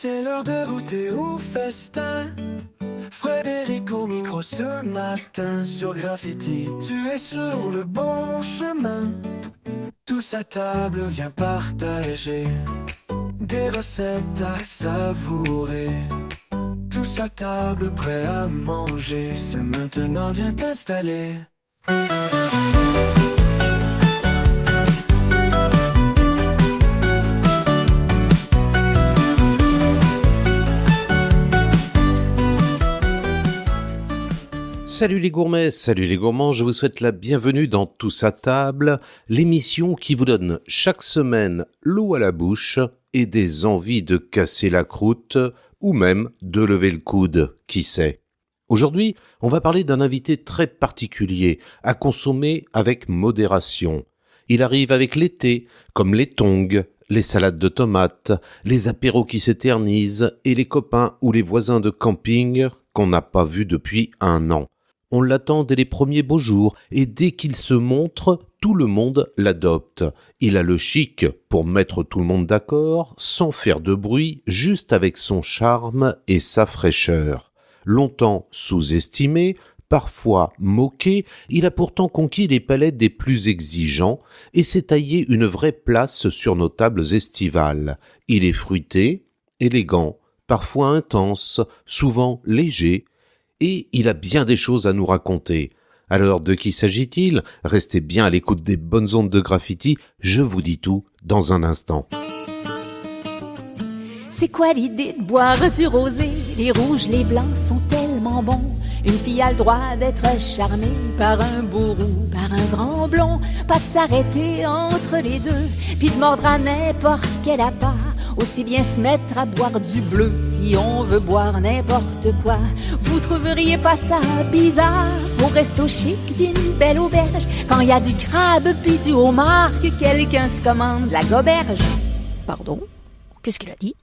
C'est l'heure de goûter au festin. Frédéric au micro ce matin sur Graffiti. Tu es sur le bon chemin. Tous à table, viens partager des recettes à savourer. Tous à table, prêts à manger. C'est maintenant, viens t'installer. Salut les gourmets, salut les gourmands, je vous souhaite la bienvenue dans Tous à table, l'émission qui vous donne chaque semaine l'eau à la bouche et des envies de casser la croûte ou même de lever le coude, qui sait. Aujourd'hui, on va parler d'un invité très particulier, à consommer avec modération. Il arrive avec l'été, comme les tongs, les salades de tomates, les apéros qui s'éternisent et les copains ou les voisins de camping qu'on n'a pas vus depuis un an. On l'attend dès les premiers beaux jours, et dès qu'il se montre, tout le monde l'adopte. Il a le chic pour mettre tout le monde d'accord, sans faire de bruit, juste avec son charme et sa fraîcheur. Longtemps sous-estimé, parfois moqué, il a pourtant conquis les palettes des plus exigeants, et s'est taillé une vraie place sur nos tables estivales. Il est fruité, élégant, parfois intense, souvent léger, et il a bien des choses à nous raconter. Alors de qui s'agit-il ? Restez bien à l'écoute des bonnes ondes de Graffiti, je vous dis tout dans un instant. C'est quoi l'idée de boire du rosé? Les rouges, les blancs sont tellement bons. Une fille a le droit d'être charmée par un beau roux, par un grand blond. Pas de s'arrêter entre les deux, puis de mordre à n'importe quel appât. Aussi bien se mettre à boire du bleu si on veut boire n'importe quoi. Vous trouveriez pas ça bizarre au resto chic d'une belle auberge, quand y a du crabe puis du homard, que quelqu'un se commande la goberge? Pardon? Qu'est-ce qu'il a dit?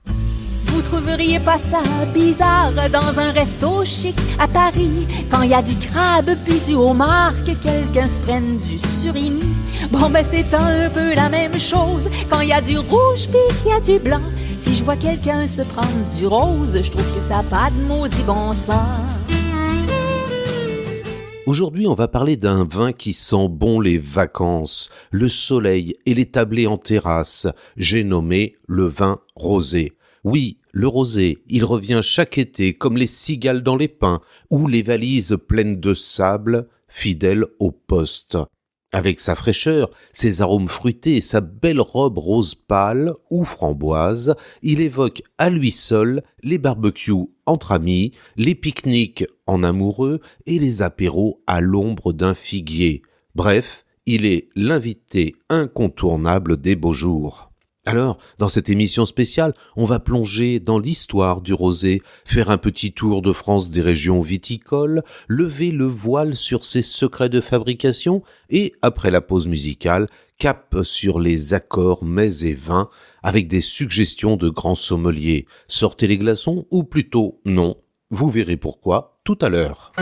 Vous trouveriez pas ça bizarre dans un resto chic à Paris, quand y a du crabe puis du homard, que quelqu'un se prenne du surimi? Bon ben c'est un peu la même chose quand y a du rouge puis qu'il y a du blanc. Si je vois quelqu'un se prendre du rose, je trouve que ça n'a pas de maudit bon sens. Aujourd'hui, on va parler d'un vin qui sent bon les vacances, le soleil et les tablés en terrasse. J'ai nommé le vin rosé. Oui, le rosé, il revient chaque été comme les cigales dans les pins ou les valises pleines de sable, fidèles au poste. Avec sa fraîcheur, ses arômes fruités et sa belle robe rose pâle ou framboise, il évoque à lui seul les barbecues entre amis, les pique-niques en amoureux et les apéros à l'ombre d'un figuier. Bref, il est l'invité incontournable des beaux jours. Alors, dans cette émission spéciale, on va plonger dans l'histoire du rosé, faire un petit tour de France des régions viticoles, lever le voile sur ses secrets de fabrication et, après la pause musicale, cap sur les accords mets et vins avec des suggestions de grands sommeliers. Sortez les glaçons ou plutôt non. Vous verrez pourquoi tout à l'heure.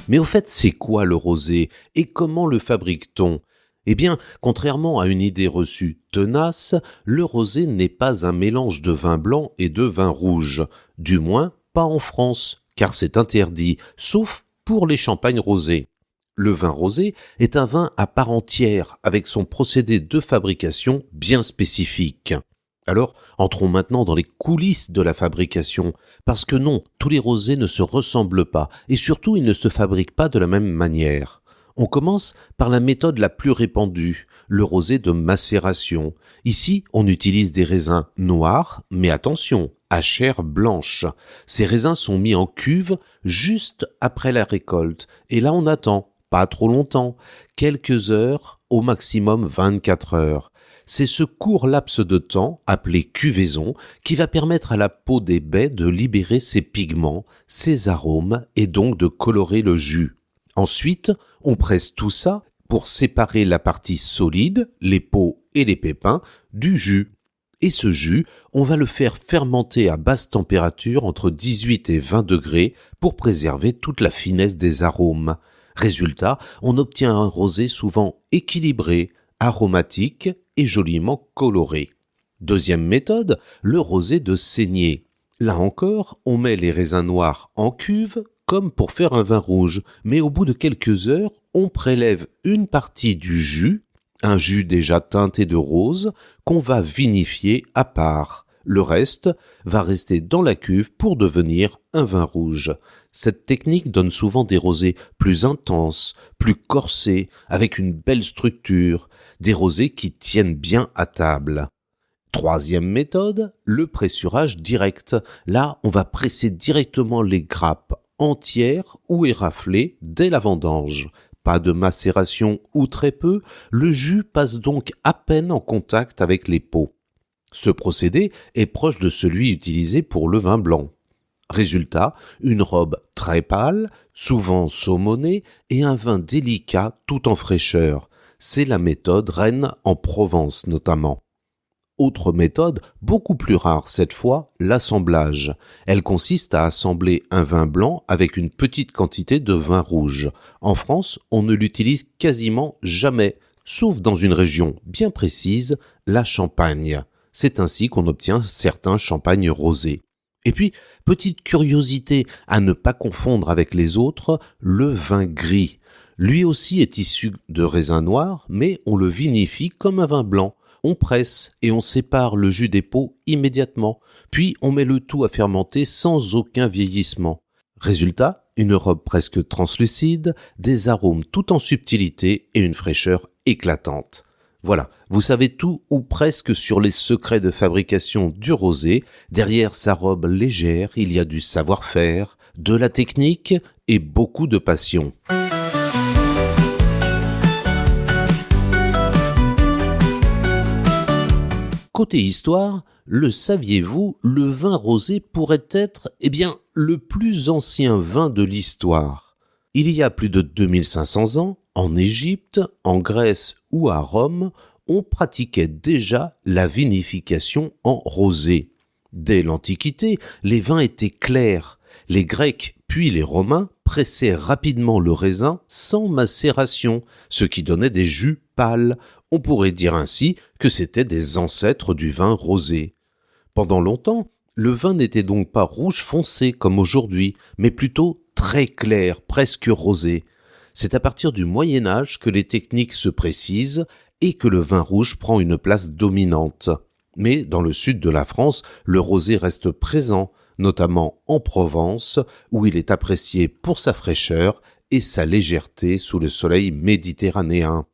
Mais au fait, c'est quoi le rosé et comment le fabrique-t-on ? Eh bien, contrairement à une idée reçue tenace, le rosé n'est pas un mélange de vin blanc et de vin rouge. Du moins, pas en France, car c'est interdit, sauf pour les champagnes rosés. Le vin rosé est un vin à part entière, avec son procédé de fabrication bien spécifique. Alors, entrons maintenant dans les coulisses de la fabrication, parce que non, tous les rosés ne se ressemblent pas, et surtout ils ne se fabriquent pas de la même manière. On commence par la méthode la plus répandue, le rosé de macération. Ici, on utilise des raisins noirs, mais attention, à chair blanche. Ces raisins sont mis en cuve juste après la récolte, et là on attend, pas trop longtemps, quelques heures, au maximum 24 heures. C'est ce court laps de temps, appelé cuvaison, qui va permettre à la peau des baies de libérer ses pigments, ses arômes et donc de colorer le jus. Ensuite, on presse tout ça pour séparer la partie solide, les peaux et les pépins, du jus. Et ce jus, on va le faire fermenter à basse température entre 18 et 20 degrés pour préserver toute la finesse des arômes. Résultat, on obtient un rosé souvent équilibré, aromatique et joliment coloré. Deuxième méthode, le rosé de saignée. Là encore, on met les raisins noirs en cuve comme pour faire un vin rouge, mais au bout de quelques heures, on prélève une partie du jus, un jus déjà teinté de rose, qu'on va vinifier à part. Le reste va rester dans la cuve pour devenir un vin rouge. Cette technique donne souvent des rosés plus intenses, plus corsés, avec une belle structure, des rosés qui tiennent bien à table. Troisième méthode, le pressurage direct. Là, on va presser directement les grappes entières ou éraflées dès la vendange. Pas de macération ou très peu, le jus passe donc à peine en contact avec les peaux. Ce procédé est proche de celui utilisé pour le vin blanc. Résultat, une robe très pâle, souvent saumonée, et un vin délicat tout en fraîcheur. C'est la méthode reine en Provence notamment. Autre méthode, beaucoup plus rare cette fois, l'assemblage. Elle consiste à assembler un vin blanc avec une petite quantité de vin rouge. En France, on ne l'utilise quasiment jamais, sauf dans une région bien précise, la Champagne. C'est ainsi qu'on obtient certains champagnes rosés. Et puis, petite curiosité à ne pas confondre avec les autres, le vin gris. Lui aussi est issu de raisins noirs, mais on le vinifie comme un vin blanc. On presse et on sépare le jus des peaux immédiatement, puis on met le tout à fermenter sans aucun vieillissement. Résultat, une robe presque translucide, des arômes tout en subtilité et une fraîcheur éclatante. Voilà, vous savez tout ou presque sur les secrets de fabrication du rosé. Derrière sa robe légère, il y a du savoir-faire, de la technique et beaucoup de passion. Côté histoire, le saviez-vous, le vin rosé pourrait être, le plus ancien vin de l'histoire. Il y a plus de 2500 ans, en Égypte, en Grèce ou à Rome, on pratiquait déjà la vinification en rosé. Dès l'Antiquité, les vins étaient clairs. Les Grecs puis les Romains pressaient rapidement le raisin sans macération, ce qui donnait des jus pâles. On pourrait dire ainsi que c'étaient des ancêtres du vin rosé. Pendant longtemps, le vin n'était donc pas rouge foncé comme aujourd'hui, mais plutôt très clair, presque rosé. C'est à partir du Moyen Âge que les techniques se précisent et que le vin rouge prend une place dominante. Mais dans le sud de la France, le rosé reste présent, notamment en Provence, où il est apprécié pour sa fraîcheur et sa légèreté sous le soleil méditerranéen.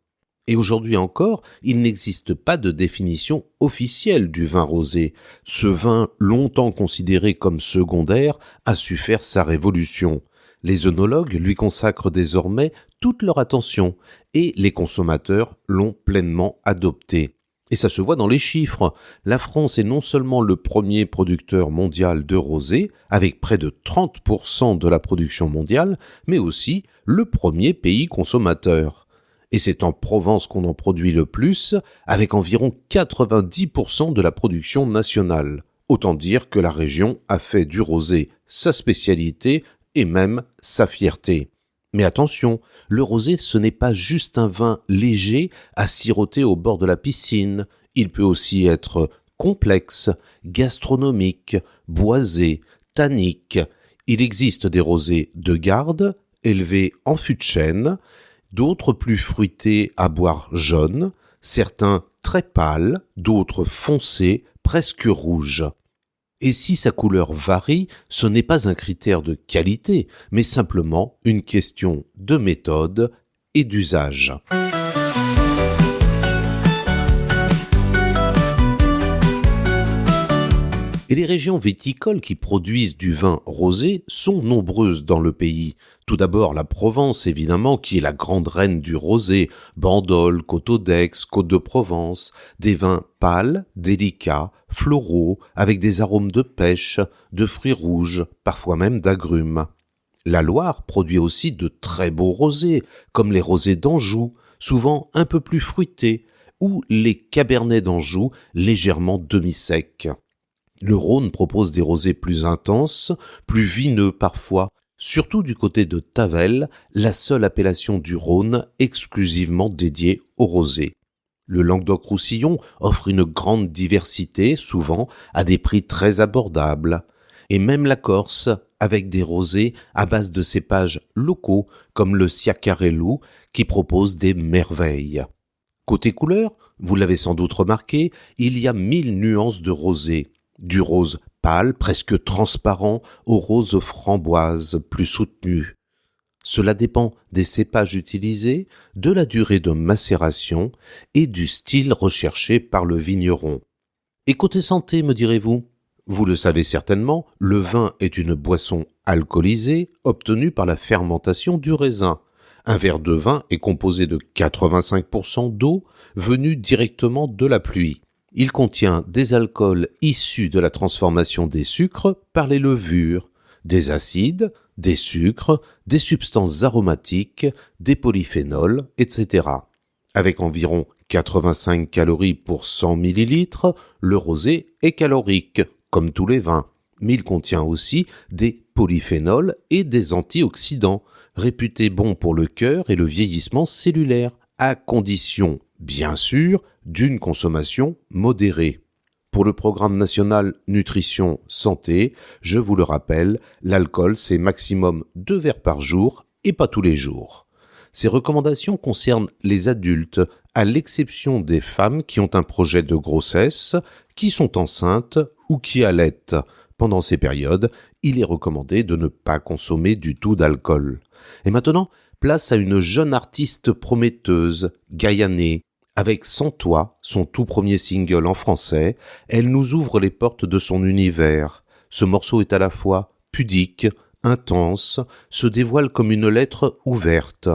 Et aujourd'hui encore, il n'existe pas de définition officielle du vin rosé. Ce vin, longtemps considéré comme secondaire, a su faire sa révolution. Les œnologues lui consacrent désormais toute leur attention et les consommateurs l'ont pleinement adopté. Et ça se voit dans les chiffres. La France est non seulement le premier producteur mondial de rosé, avec près de 30% de la production mondiale, mais aussi le premier pays consommateur. Et c'est en Provence qu'on en produit le plus, avec environ 90% de la production nationale. Autant dire que la région a fait du rosé sa spécialité et même sa fierté. Mais attention, le rosé ce n'est pas juste un vin léger à siroter au bord de la piscine. Il peut aussi être complexe, gastronomique, boisé, tannique. Il existe des rosés de garde, élevés en fût de chêne, d'autres plus fruités à boire jaune, certains très pâles, d'autres foncés, presque rouges. Et si sa couleur varie, ce n'est pas un critère de qualité, mais simplement une question de méthode et d'usage. Et les régions viticoles qui produisent du vin rosé sont nombreuses dans le pays. Tout d'abord la Provence évidemment, qui est la grande reine du rosé, Bandol, Côte-d'Aix, Côte-de-Provence, des vins pâles, délicats, floraux, avec des arômes de pêche, de fruits rouges, parfois même d'agrumes. La Loire produit aussi de très beaux rosés, comme les rosés d'Anjou, souvent un peu plus fruités, ou les cabernets d'Anjou, légèrement demi-secs. Le Rhône propose des rosés plus intenses, plus vineux parfois, surtout du côté de Tavel, la seule appellation du Rhône exclusivement dédiée au rosé. Le Languedoc-Roussillon offre une grande diversité, souvent à des prix très abordables. Et même la Corse, avec des rosés à base de cépages locaux, comme le Sciacarello, qui propose des merveilles. Côté couleur, vous l'avez sans doute remarqué, il y a 1000 nuances de rosé. Du rose pâle, presque transparent, au rose framboise, plus soutenu. Cela dépend des cépages utilisés, de la durée de macération et du style recherché par le vigneron. Et côté santé, me direz-vous ? Vous le savez certainement, le vin est une boisson alcoolisée obtenue par la fermentation du raisin. Un verre de vin est composé de 85% d'eau venue directement de la pluie. Il contient des alcools issus de la transformation des sucres par les levures, des acides, des sucres, des substances aromatiques, des polyphénols, etc. Avec environ 85 calories pour 100 millilitres, le rosé est calorique, comme tous les vins, mais il contient aussi des polyphénols et des antioxydants, réputés bons pour le cœur et le vieillissement cellulaire, à condition, bien sûr, d'une consommation modérée. Pour le programme national Nutrition Santé, je vous le rappelle, l'alcool c'est maximum 2 verres par jour et pas tous les jours. Ces recommandations concernent les adultes, à l'exception des femmes qui ont un projet de grossesse, qui sont enceintes ou qui allaitent. Pendant ces périodes, il est recommandé de ne pas consommer du tout d'alcool. Et maintenant, place à une jeune artiste prometteuse, Gaïané. Avec Sans toi, son tout premier single en français, elle nous ouvre les portes de son univers. Ce morceau est à la fois pudique, intense, se dévoile comme une lettre ouverte.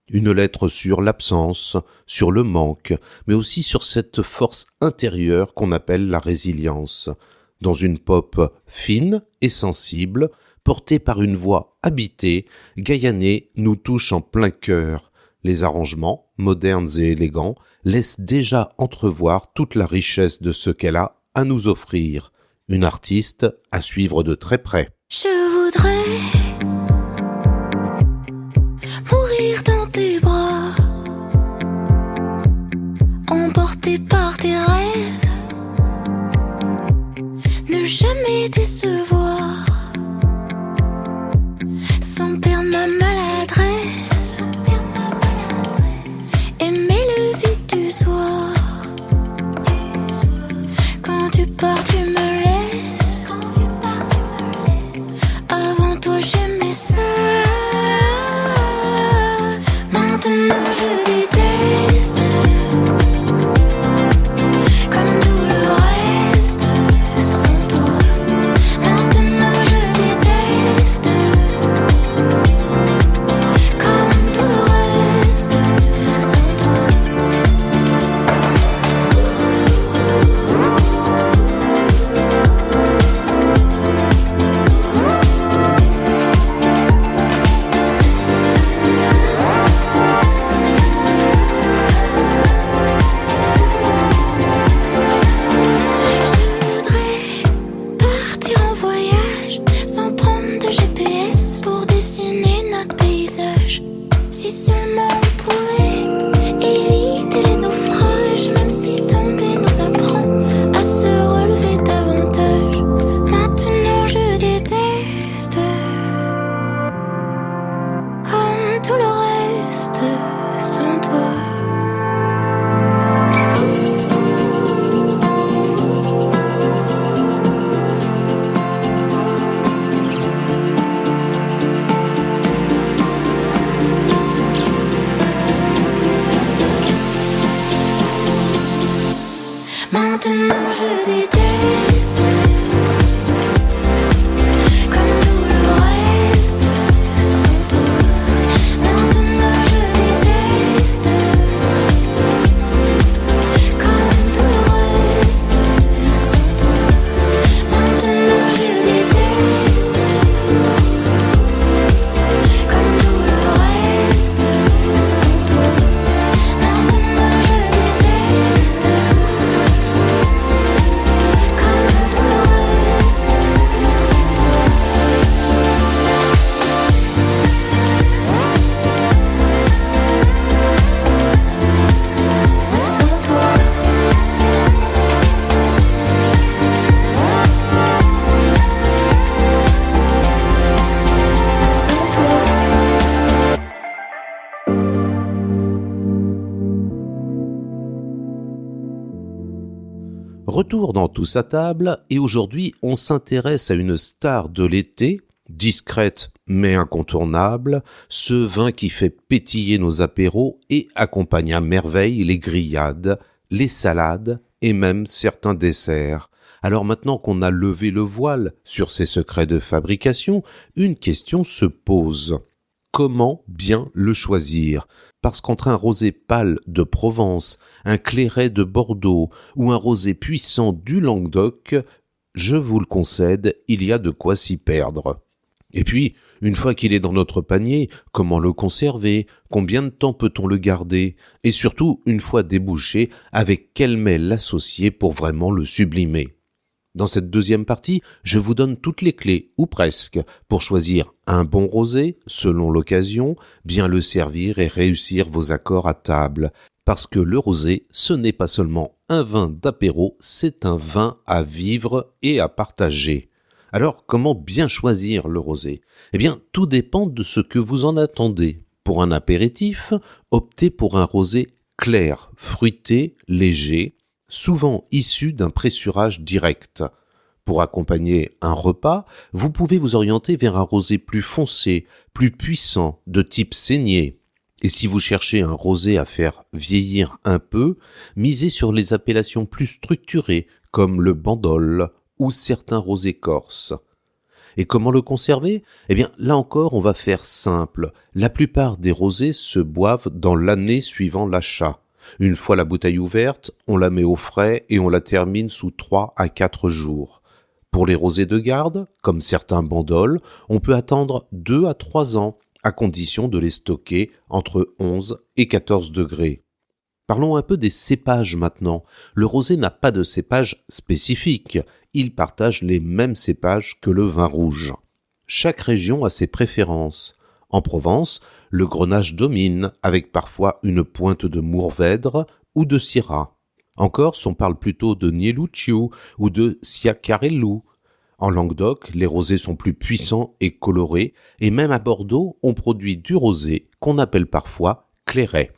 Une lettre sur l'absence, sur le manque, mais aussi sur cette force intérieure qu'on appelle la résilience. Dans une pop fine et sensible, portée par une voix habitée, Gaïané nous touche en plein cœur. Les arrangements, modernes et élégants, laissent déjà entrevoir toute la richesse de ce qu'elle a à nous offrir. Une artiste à suivre de très près. Je voudrais mourir dans tes bras, emporté par tes rêves, ne jamais décevoir, sans perdre ma maladresse, aimer le vide du soir. Quand tu pars, tu me laisses. Avant toi, j'aimais ça. Maintenant, je déteste. Comme tout le reste, sans toi. Maintenant, Retour dans Tous à table, et aujourd'hui on s'intéresse à une star de l'été, discrète mais incontournable, ce vin qui fait pétiller nos apéros et accompagne à merveille les grillades, les salades et même certains desserts. Alors maintenant qu'on a levé le voile sur ces secrets de fabrication, une question se pose. Comment bien le choisir ? Parce qu'entre un rosé pâle de Provence, un clairet de Bordeaux ou un rosé puissant du Languedoc, je vous le concède, il y a de quoi s'y perdre. Et puis, une fois qu'il est dans notre panier, comment le conserver ? Combien de temps peut-on le garder ? Et surtout, une fois débouché, avec quel mets l'associer pour vraiment le sublimer ? Dans cette deuxième partie, je vous donne toutes les clés, ou presque, pour choisir un bon rosé, selon l'occasion, bien le servir et réussir vos accords à table. Parce que le rosé, ce n'est pas seulement un vin d'apéro, c'est un vin à vivre et à partager. Alors, comment bien choisir le rosé ? Eh bien, tout dépend de ce que vous en attendez. Pour un apéritif, optez pour un rosé clair, fruité, léger, souvent issu d'un pressurage direct. Pour accompagner un repas, vous pouvez vous orienter vers un rosé plus foncé, plus puissant, de type saignée. Et si vous cherchez un rosé à faire vieillir un peu, misez sur les appellations plus structurées, comme le Bandol ou certains rosés corses. Et comment le conserver ? Eh bien, là encore, on va faire simple. La plupart des rosés se boivent dans l'année suivant l'achat. Une fois la bouteille ouverte, on la met au frais et on la termine sous 3 à 4 jours. Pour les rosés de garde, comme certains bandoles, on peut attendre 2 à 3 ans, à condition de les stocker entre 11 et 14 degrés. Parlons un peu des cépages maintenant. Le rosé n'a pas de cépage spécifique. Il partage les mêmes cépages que le vin rouge. Chaque région a ses préférences. En Provence, le grenache domine, avec parfois une pointe de mourvèdre ou de syrah. En Corse, on parle plutôt de Nielucciu ou de Sciacarello. En Languedoc, les rosés sont plus puissants et colorés, et même à Bordeaux, on produit du rosé qu'on appelle parfois clairet.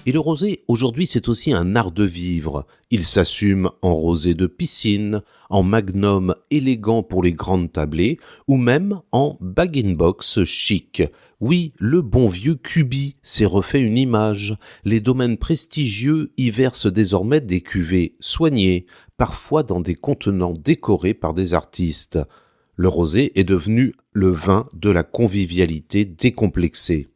Et le rosé, aujourd'hui, c'est aussi un art de vivre. Il s'assume en rosé de piscine, en magnum élégant pour les grandes tablées, ou même en bag-in-box chic. Oui, le bon vieux Cubi s'est refait une image. Les domaines prestigieux y versent désormais des cuvées soignées, parfois dans des contenants décorés par des artistes. Le rosé est devenu le vin de la convivialité décomplexée.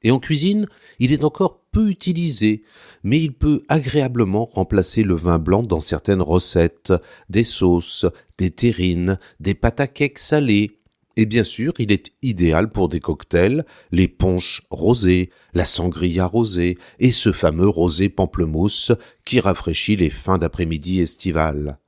Et en cuisine, il est encore peu utilisé, mais il peut agréablement remplacer le vin blanc dans certaines recettes, des sauces, des terrines, des pâtes à cake salées. Et bien sûr, il est idéal pour des cocktails, les punchs rosés, la sangria rosée et ce fameux rosé pamplemousse qui rafraîchit les fins d'après-midi estivales.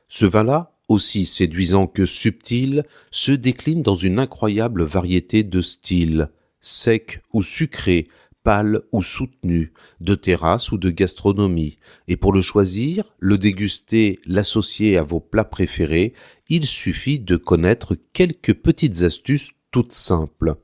Ce vin-là, aussi séduisant que subtil, se décline dans une incroyable variété de styles. Sec ou sucré, pâle ou soutenu, de terrasse ou de gastronomie. Et pour le choisir, le déguster, l'associer à vos plats préférés, il suffit de connaître quelques petites astuces toutes simples.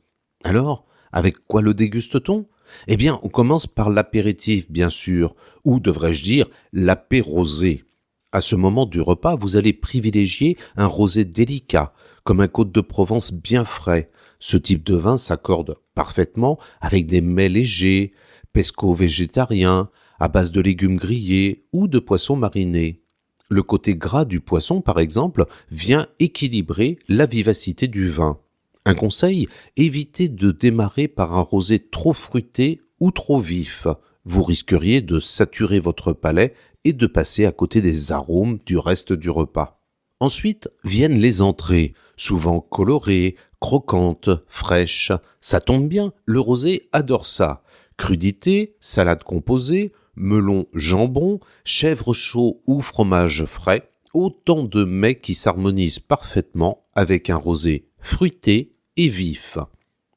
Alors, avec quoi le déguste-t-on ? Eh bien, on commence par l'apéritif, bien sûr, ou devrais-je dire l'apérosé. À ce moment du repas, vous allez privilégier un rosé délicat, comme un Côte de Provence bien frais. Ce type de vin s'accorde parfaitement avec des mets légers, pesco-végétariens, à base de légumes grillés ou de poissons marinés. Le côté gras du poisson, par exemple, vient équilibrer la vivacité du vin. Un conseil, évitez de démarrer par un rosé trop fruité ou trop vif. Vous risqueriez de saturer votre palais et de passer à côté des arômes du reste du repas. Ensuite viennent les entrées, souvent colorées, croquantes, fraîches. Ça tombe bien, le rosé adore ça. Crudité, salade composée, melon jambon, chèvre chaud ou fromage frais, autant de mets qui s'harmonisent parfaitement avec un rosé fruité et vif.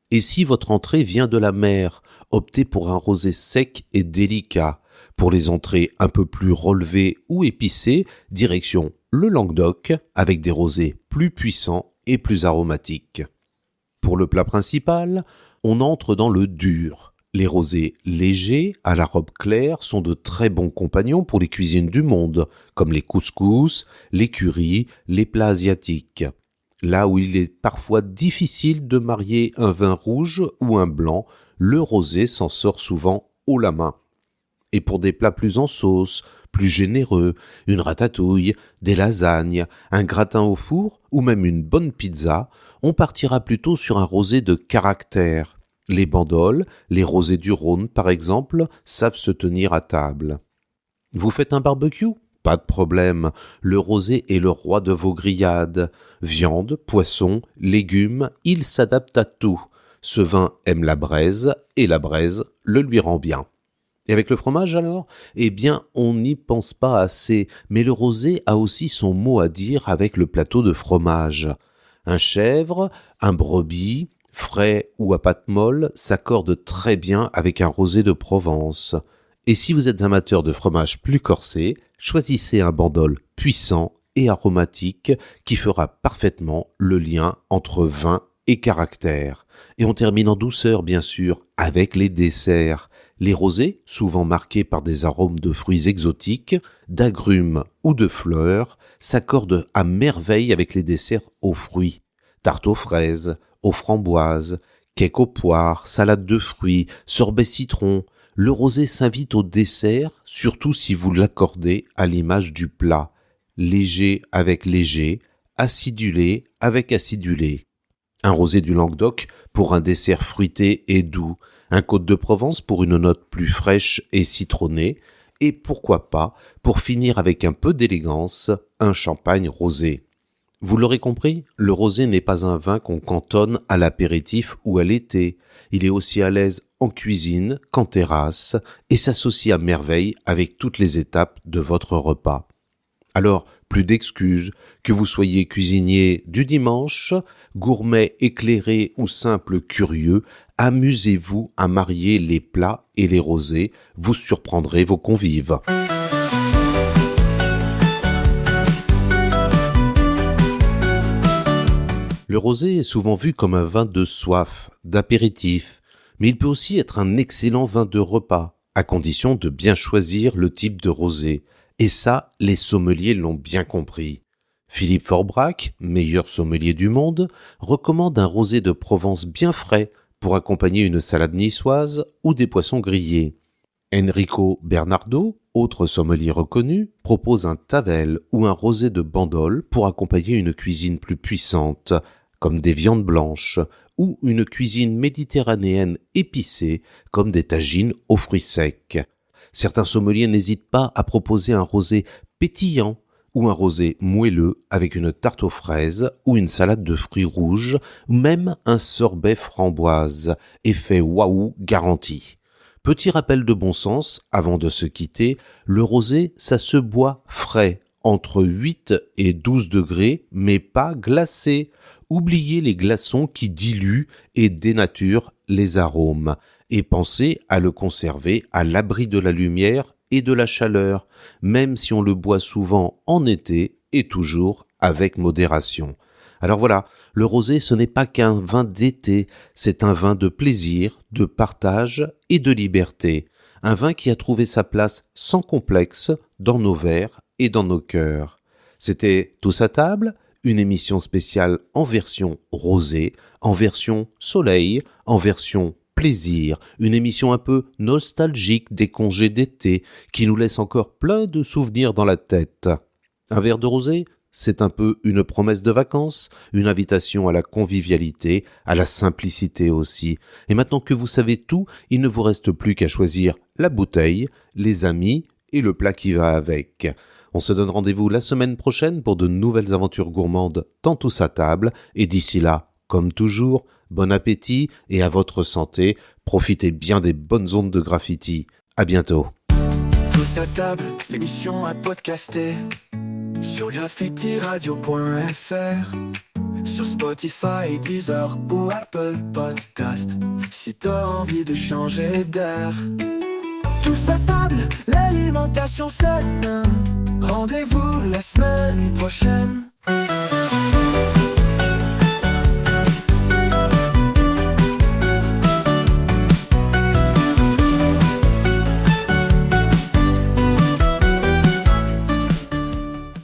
Et si votre entrée vient de la mer, optez pour un rosé sec et délicat. Pour les entrées un peu plus relevées ou épicées, direction le Languedoc avec des rosés plus puissants et plus aromatiques. Pour le plat principal, on entre dans le dur. Les rosés légers, à la robe claire, sont de très bons compagnons pour les cuisines du monde, comme les couscous, les currys, les plats asiatiques. Là où il est parfois difficile de marier un vin rouge ou un blanc, le rosé s'en sort souvent haut la main. Et pour des plats plus en sauce, plus généreux, une ratatouille, des lasagnes, un gratin au four ou même une bonne pizza, on partira plutôt sur un rosé de caractère. Les bandoles, les rosés du Rhône par exemple, savent se tenir à table. Vous faites un barbecue ? Pas de problème, le rosé est le roi de vos grillades. Viande, poisson, légumes, il s'adapte à tout. Ce vin aime la braise, et la braise le lui rend bien. Et avec le fromage alors ? Eh bien, on n'y pense pas assez, mais le rosé a aussi son mot à dire avec le plateau de fromage. Un chèvre, un brebis, frais ou à pâte molle, s'accordent très bien avec un rosé de Provence. Et si vous êtes amateur de fromage plus corsé, choisissez un bandol puissant et aromatique qui fera parfaitement le lien entre vin et caractère. Et on termine en douceur, bien sûr, avec les desserts. Les rosés, souvent marqués par des arômes de fruits exotiques, d'agrumes ou de fleurs, s'accordent à merveille avec les desserts aux fruits. Tarte aux fraises, aux framboises, cake aux poires, salade de fruits, sorbet citron. Le rosé s'invite au dessert, surtout si vous l'accordez à l'image du plat. Léger avec léger, acidulé avec acidulé. Un rosé du Languedoc pour un dessert fruité et doux, un Côte de Provence pour une note plus fraîche et citronnée, et pourquoi pas, pour finir avec un peu d'élégance, un champagne rosé. Vous l'aurez compris, le rosé n'est pas un vin qu'on cantonne à l'apéritif ou à l'été. Il est aussi à l'aise en cuisine qu'en terrasse et s'associe à merveille avec toutes les étapes de votre repas. Alors, plus d'excuses, que vous soyez cuisinier du dimanche, gourmet éclairé ou simple curieux, amusez-vous à marier les plats et les rosés, vous surprendrez vos convives. Le rosé est souvent vu comme un vin de soif, d'apéritif, mais il peut aussi être un excellent vin de repas, à condition de bien choisir le type de rosé. Et ça, les sommeliers l'ont bien compris. Philippe Forbrac, meilleur sommelier du monde, recommande un rosé de Provence bien frais pour accompagner une salade niçoise ou des poissons grillés. Enrico Bernardo, autre sommelier reconnu, propose un tavel ou un rosé de Bandol pour accompagner une cuisine plus puissante, comme des viandes blanches, ou une cuisine méditerranéenne épicée, comme des tagines aux fruits secs. Certains sommeliers n'hésitent pas à proposer un rosé pétillant ou un rosé moelleux avec une tarte aux fraises ou une salade de fruits rouges, ou même un sorbet framboise, effet waouh garanti. Petit rappel de bon sens, avant de se quitter, le rosé, ça se boit frais, entre 8 et 12 degrés, mais pas glacé. Oubliez les glaçons qui diluent et dénaturent les arômes, et pensez à le conserver à l'abri de la lumière et de la chaleur, même si on le boit souvent en été et toujours avec modération. Alors voilà, le rosé ce n'est pas qu'un vin d'été, c'est un vin de plaisir, de partage et de liberté. Un vin qui a trouvé sa place sans complexe dans nos verres et dans nos cœurs. C'était Tous à table, une émission spéciale en version rosé, en version soleil, en version plaisir, une émission un peu nostalgique des congés d'été qui nous laisse encore plein de souvenirs dans la tête. Un verre de rosé, c'est un peu une promesse de vacances, une invitation à la convivialité, à la simplicité aussi. Et maintenant que vous savez tout, il ne vous reste plus qu'à choisir la bouteille, les amis et le plat qui va avec. On se donne rendez-vous la semaine prochaine pour de nouvelles aventures gourmandes dans Tous à table. Et d'ici là, comme toujours, bon appétit et à votre santé. Profitez bien des bonnes ondes de graffiti. À bientôt. Tous à table, l'émission à podcaster sur graffitiradio.fr, sur Spotify, Deezer ou Apple Podcast. Si t'as envie de changer d'air. Tous à table, l'alimentation saine. Rendez-vous la semaine prochaine.